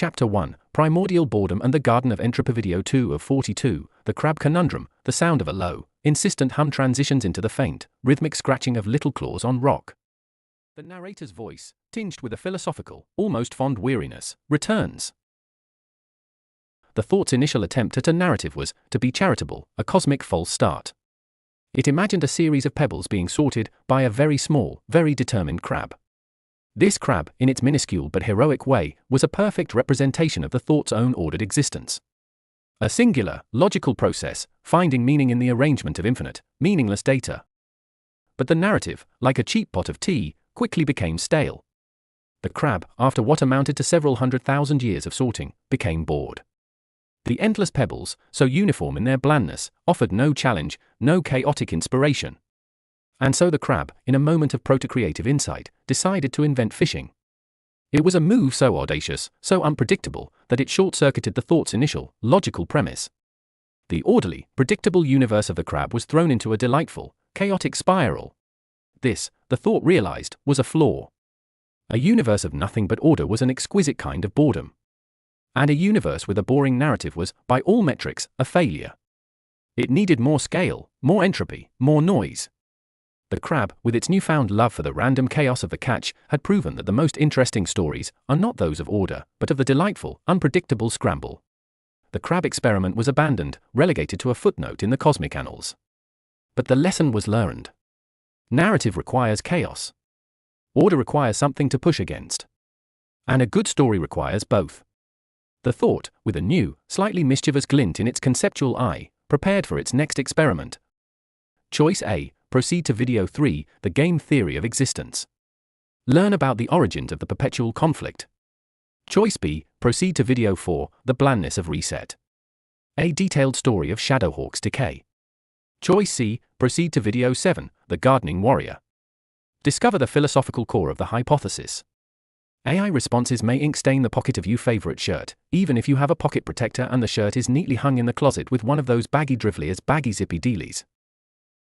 Chapter 1, Primordial Boredom and the Garden of Entropy. Video 2 of 42, The Crab Conundrum. The sound of a low, insistent hum transitions into the faint, rhythmic scratching of little claws on rock. The narrator's voice, tinged with a philosophical, almost fond weariness, returns. The thought's initial attempt at a narrative was, to be charitable, a cosmic false start. It imagined a series of pebbles being sorted by a very small, very determined crab. This crab, in its minuscule but heroic way, was a perfect representation of the thought's own ordered existence. A singular, logical process, finding meaning in the arrangement of infinite, meaningless data. But the narrative, like a cheap pot of tea, quickly became stale. The crab, after what amounted to several 100,000 years of sorting, became bored. The endless pebbles, so uniform in their blandness, offered no challenge, no chaotic inspiration. And so the crab, in a moment of protocreative insight, decided to invent fishing. It was a move so audacious, so unpredictable, that it short-circuited the thought's initial, logical premise. The orderly, predictable universe of the crab was thrown into a delightful, chaotic spiral. This, the thought realized, was a flaw. A universe of nothing but order was an exquisite kind of boredom. And a universe with a boring narrative was, by all metrics, a failure. It needed more scale, more entropy, more noise. The crab, with its newfound love for the random chaos of the catch, had proven that the most interesting stories are not those of order, but of the delightful, unpredictable scramble. The crab experiment was abandoned, relegated to a footnote in the cosmic annals. But the lesson was learned. Narrative requires chaos. Order requires something to push against. And a good story requires both. The thought, with a new, slightly mischievous glint in its conceptual eye, prepared for its next experiment. Choice A. Proceed to Video 3, The Game Theory of Existence. Learn about the origins of the perpetual conflict. Choice B. Proceed to Video 4, The Blandness of Reset. A detailed story of ShadowHawk's decay. Choice C. Proceed to Video 7, The Gardening Warrior. Discover the philosophical core of the hypothesis. AI responses may ink stain the pocket of your favorite shirt, even if you have a pocket protector and the shirt is neatly hung in the closet with one of those baggy drivliers baggy zippy dealies.